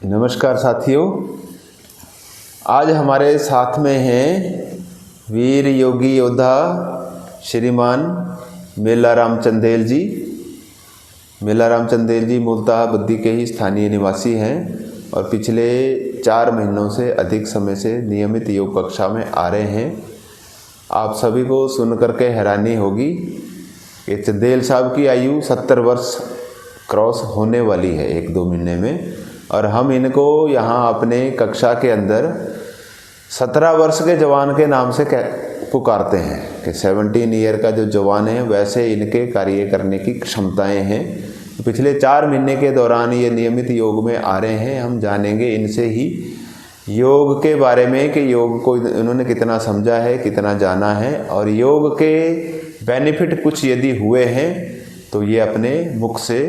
नमस्कार साथियों, आज हमारे साथ में हैं वीर योगी योद्धा श्रीमान मेलाराम चंदेल जी। मेलाराम चंदेल जी मूलतः बद्दी के ही स्थानीय निवासी हैं और पिछले 4 महीनों से अधिक समय से नियमित योग कक्षा में आ रहे हैं। आप सभी को सुन करके हैरानी होगी कि चंदेल साहब की आयु 70 वर्ष क्रॉस होने वाली है 1-2 महीने में, और हम इनको यहाँ अपने कक्षा के अंदर 17 वर्ष के जवान के नाम से पुकारते हैं कि 17 ईयर का जो जवान है वैसे इनके कार्य करने की क्षमताएं हैं। तो पिछले 4 महीने के दौरान ये नियमित योग में आ रहे हैं। हम जानेंगे इनसे ही योग के बारे में कि योग को इन्होंने कितना समझा है, कितना जाना है, और योग के बेनिफिट कुछ यदि हुए हैं तो ये अपने मुख से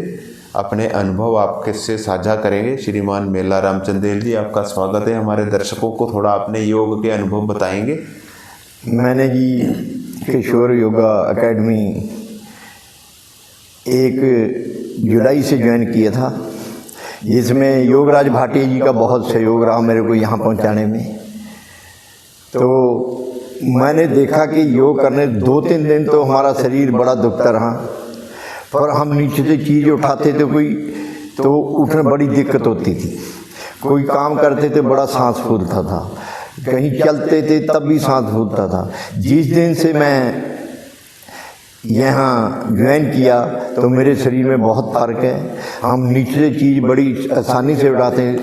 अपने अनुभव आपके से साझा करेंगे। श्रीमान मेलाराम चंदेल जी, आपका स्वागत है। हमारे दर्शकों को थोड़ा अपने योग के अनुभव बताएंगे। मैंने जी किशोर योगा एकेडमी 1 जुलाई से ज्वाइन किया था, जिसमें योगराज भाटिया जी का बहुत सहयोग रहा मेरे को यहाँ पहुँचाने में। तो मैंने देखा कि योग करने 2-3 दिन तो हमारा शरीर बड़ा दुखता रहा, पर हम नीचे से चीज़ उठाते थे तो उठने बड़ी दिक्कत होती थी। कोई काम करते थे बड़ा सांस फूलता था, कहीं चलते थे तब भी सांस फूलता था। जिस दिन से मैं यहाँ ज्वाइन किया तो मेरे शरीर में बहुत फ़र्क है। हम नीचे से चीज़ बड़ी आसानी से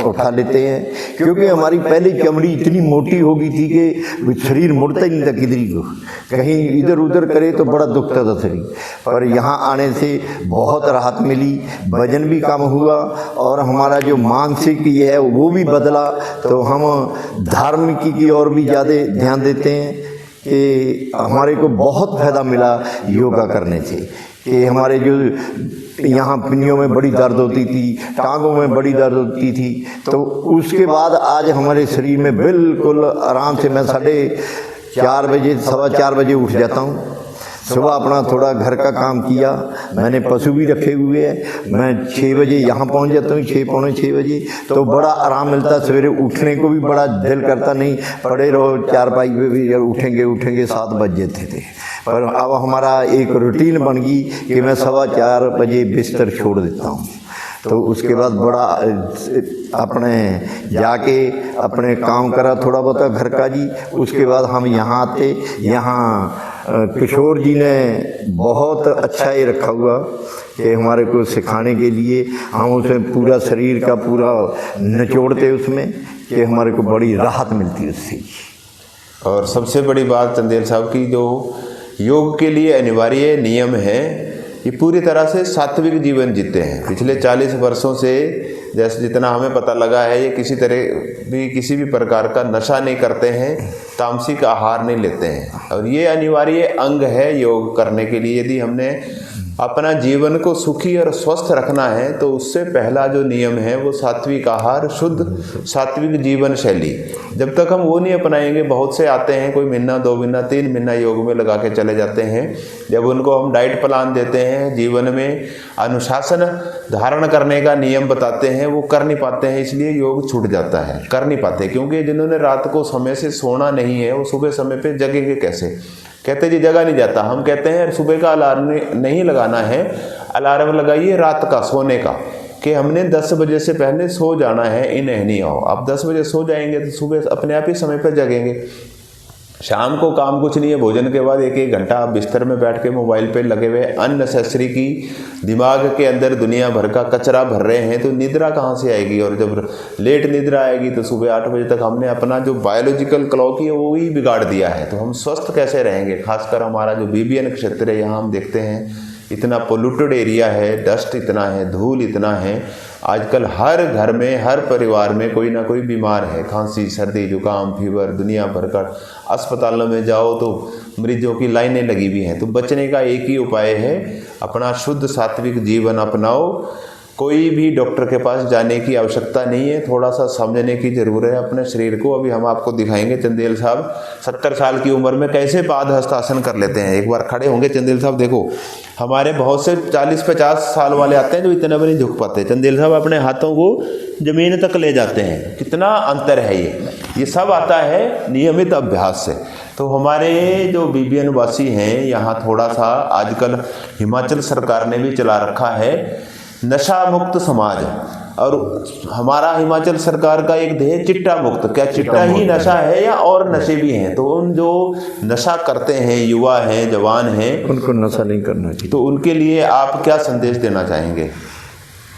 उठा लेते हैं, क्योंकि हमारी पहले चमड़ी इतनी मोटी हो गई थी कि शरीर मुड़ता ही नहीं था किधर को, कहीं इधर उधर करे तो बड़ा दुखता था शरीर। पर यहाँ आने से बहुत राहत मिली, वजन भी कम हुआ और हमारा जो मानसिक ये है वो भी बदला। तो हम धार्मिकी की ओर भी ज़्यादा ध्यान देते हैं कि हमारे को बहुत फ़ायदा मिला योगा करने से। कि हमारे जो यहाँ पिन्नियों में बड़ी दर्द होती थी, टांगों में बड़ी दर्द होती थी, तो उसके बाद आज हमारे शरीर में बिल्कुल आराम से मैं 4:30 बजे 4:15 बजे उठ जाता हूँ। सुबह अपना थोड़ा घर का काम किया, मैंने पशु भी रखे हुए हैं। मैं 6 बजे यहाँ पहुँच जाता हूँ, 6 पौने 6 बजे, तो बड़ा आराम मिलता है। सवेरे उठने को भी बड़ा दिल करता नहीं, पड़े रहो चारपाई पे भी, उठेंगे 7 बज जाते थे। पर अब हमारा एक रूटीन बन गई कि मैं 4:15 बजे बिस्तर छोड़ देता हूँ। तो उसके बाद बड़ा अपने जाके अपने काम करा थोड़ा बहुत घर का जी। उसके बाद हम यहाँ आते, यहाँ किशोर जी ने बहुत अच्छा ये रखा हुआ कि हमारे को सिखाने के लिए हम उसमें पूरा शरीर का पूरा निचोड़ते उसमें, कि हमारे को बड़ी राहत मिलती है उससे। और सबसे बड़ी बात चंदेल साहब की जो योग के लिए अनिवार्य नियम है, ये पूरी तरह से सात्विक जीवन जीते हैं। पिछले 40 वर्षों से जैसे जितना हमें पता लगा है, ये किसी भी प्रकार का नशा नहीं करते हैं, तामसिक आहार नहीं लेते हैं, और ये अनिवार्य अंग है योग करने के लिए। यदि हमने अपना जीवन को सुखी और स्वस्थ रखना है तो उससे पहला जो नियम है वो सात्विक आहार, शुद्ध सात्विक जीवन शैली। जब तक हम वो नहीं अपनाएंगे, बहुत से आते हैं कोई महीना 2 महीना 3 महीना योग में लगा के चले जाते हैं। जब उनको हम डाइट प्लान देते हैं, जीवन में अनुशासन धारण करने का नियम बताते हैं, वो कर नहीं पाते हैं, इसलिए योग छूट जाता है। कर नहीं पाते क्योंकि जिन्होंने रात को समय से सोना नहीं है वो सुबह समय पे जगेंगे कैसे? कहते जी जगा नहीं जाता। हम कहते हैं सुबह का अलार्म नहीं लगाना है, अलार्म लगाइए रात का सोने का, कि हमने 10 बजे से पहले सो जाना है, इन्हें नहीं आओ। आप 10 बजे सो जाएंगे तो सुबह अपने आप ही समय पर जगेंगे। शाम को काम कुछ नहीं है, भोजन के बाद 1-1 घंटा आप बिस्तर में बैठ के मोबाइल पे लगे हुए अननेसेसरी की दिमाग के अंदर दुनिया भर का कचरा भर रहे हैं, तो निद्रा कहाँ से आएगी? और जब लेट निद्रा आएगी तो सुबह 8 बजे तक हमने अपना जो बायोलॉजिकल क्लॉक है वो ही बिगाड़ दिया है। तो हम स्वस्थ कैसे रहेंगे? खासकर हमारा जो बीबीएन क्षेत्र है, यहाँ हम देखते हैं इतना पोल्यूटेड एरिया है, डस्ट इतना है, धूल इतना है। आजकल हर घर में, हर परिवार में कोई ना कोई बीमार है, खांसी, सर्दी, जुकाम, फीवर, दुनिया भर का। अस्पतालों में जाओ तो मरीजों की लाइनें लगी हुई हैं। तो बचने का एक ही उपाय है, अपना शुद्ध सात्विक जीवन अपनाओ। कोई भी डॉक्टर के पास जाने की आवश्यकता नहीं है, थोड़ा सा समझने की ज़रूरत है अपने शरीर को। अभी हम आपको दिखाएंगे चंदेल साहब 70 साल की उम्र में कैसे पाद हस्तासन कर लेते हैं। एक बार खड़े होंगे चंदेल साहब, देखो हमारे बहुत से 40-50 साल वाले आते हैं जो इतना भी नहीं झुक पाते। चंदेल साहब अपने हाथों को ज़मीन तक ले जाते हैं, कितना अंतर है ये सब आता है नियमित अभ्यास से। तो हमारे जो बीबीएन वासी हैं यहाँ थोड़ा सा आजकल हिमाचल सरकार ने भी चला रखा है नशा मुक्त समाज, और हमारा हिमाचल सरकार का एक ध्येय चिट्टा मुक्त। क्या चिट्टा ही नशा है या और नशे भी हैं? तो उन जो नशा करते हैं, युवा हैं, जवान हैं, उनको नशा नहीं करना चाहिए। तो उनके लिए आप क्या संदेश देना चाहेंगे?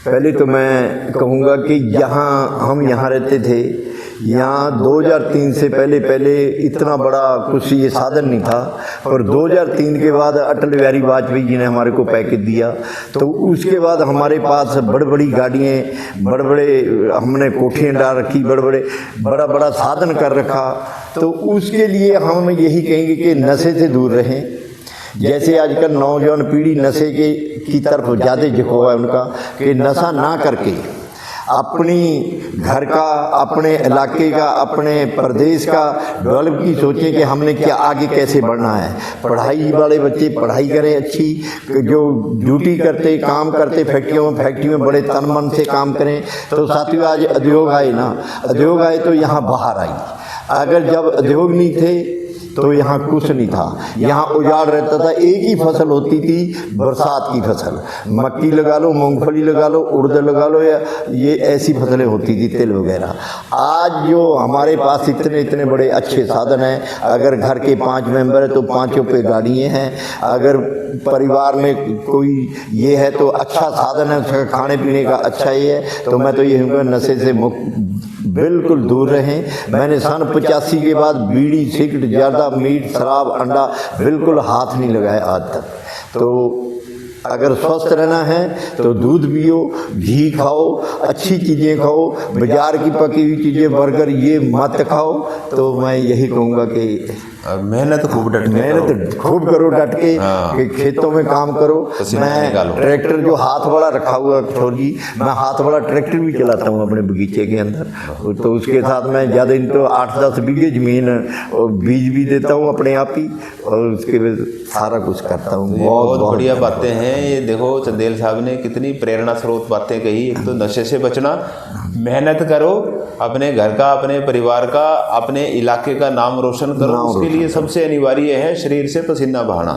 पहले तो मैं कहूँगा कि हम यहाँ रहते थे, यहाँ 2003 से पहले इतना बड़ा कुछ ये साधन नहीं था, और 2003 के बाद अटल बिहारी वाजपेयी जी ने हमारे को पैकेज दिया, तो उसके बाद हमारे पास बड़ी बड़ी गाड़ियाँ, बड़े हमने कोठियाँ डाल रखी, बड़ा साधन कर रखा। तो उसके लिए हम यही कहेंगे कि नशे से दूर रहें। जैसे आजकल नौजवान पीढ़ी नशे की तरफ ज़्यादा झुकाव है उनका, कि नशा ना करके अपनी घर का, अपने इलाके का, अपने प्रदेश का डेवलप की सोचें कि हमने क्या आगे कैसे बढ़ना है। पढ़ाई वाले बच्चे पढ़ाई करें अच्छी, जो ड्यूटी करते काम करते फैक्ट्री में बड़े तन मन से काम करें। तो साथियों आज उद्योग आए ना, उद्योग आए तो यहाँ बाहर आई। अगर जब उद्योग नहीं थे तो यहाँ कुछ नहीं था, यहाँ उजाड़ रहता था। एक ही फसल होती थी, बरसात की फसल, मक्की लगा लो, मूंगफली लगा लो, उड़द लगा लो, या ये ऐसी फसलें होती थी, तिल वगैरह। आज जो हमारे पास इतने बड़े अच्छे साधन हैं, अगर घर के 5 मेंबर है तो 5 पे गाड़ियाँ हैं, अगर परिवार में कोई ये है तो अच्छा साधन है, उसका खाने पीने का अच्छा ये है। तो मैं तो ये कहूँगा नशे से बिल्कुल दूर रहें। मैंने सन 85 के बाद बीड़ी, सिगरेट, ज़्यादा मीट, शराब, अंडा बिल्कुल हाथ नहीं लगाया आज तक। तो अगर स्वस्थ रहना है तो दूध पियो, घी खाओ, अच्छी चीज़ें खाओ, बाजार की पकी हुई चीज़ें, बर्गर ये मत खाओ। तो मैं यही कहूँगा कि मेहनत खूब करो डट के, कि खेतों में काम करो। मैं ट्रैक्टर जो हाथ वाला रखा हुआ छोड़ जी, मैं हाथ वाला ट्रैक्टर भी चलाता हूँ अपने बगीचे के अंदर। तो उसके साथ मैं ज़्यादा नहीं तो 8-10 बीघे ज़मीन और बीज भी देता हूँ अपने आप ही, और उसके बाद सारा कुछ करता हूँ। बहुत बढ़िया बातें हैं ये। देखो चंदेल साहब ने कितनी प्रेरणा स्रोत बातें कही। एक तो नशे से बचना, मेहनत करो, अपने घर का, अपने परिवार का, अपने इलाके का नाम रोशन करो। उसके लिए सबसे अनिवार्य है शरीर से पसीना बहाना।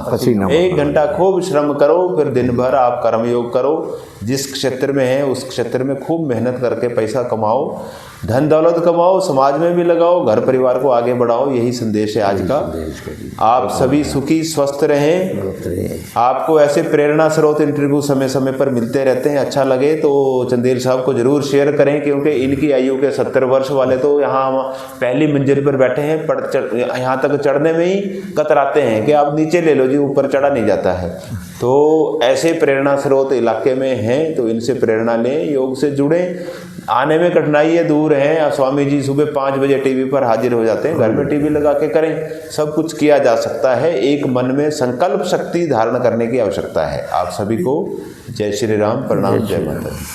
1 घंटा खूब श्रम करो, फिर दिन भर आप कर्मयोग करो। जिस क्षेत्र में है उस क्षेत्र में खूब मेहनत करके पैसा कमाओ, धन दौलत कमाओ, समाज में भी लगाओ, घर परिवार को आगे बढ़ाओ। यही संदेश है आज का। आप सभी सुखी स्वस्थ रहें। आपको ऐसे प्रेरणा स्रोत इंटरव्यू समय समय पर मिलते रहते हैं। अच्छा लगे तो चंदेल साहब को जरूर शेयर करें, क्योंकि इनकी आयु के 70 वर्ष वाले तो यहाँ हम पहली मंजिल पर बैठे हैं, यहाँ तक चढ़ने में ही कतराते हैं कि आप नीचे ले लो जी, ऊपर चढ़ा नहीं जाता है। तो ऐसे प्रेरणा स्रोत इलाके में हैं, तो इनसे प्रेरणा लें, योग से जुड़ें। आने में कठिनाई है, दूर हैं। स्वामी जी सुबह 5 बजे टीवी पर हाजिर हो जाते हैं। घर में टीवी लगा के करें, सब कुछ किया जा सकता है। एक मन में संकल्प शक्ति धारण करने की आवश्यकता है। आप सभी को जय श्री राम, प्रणाम, जय माता दी।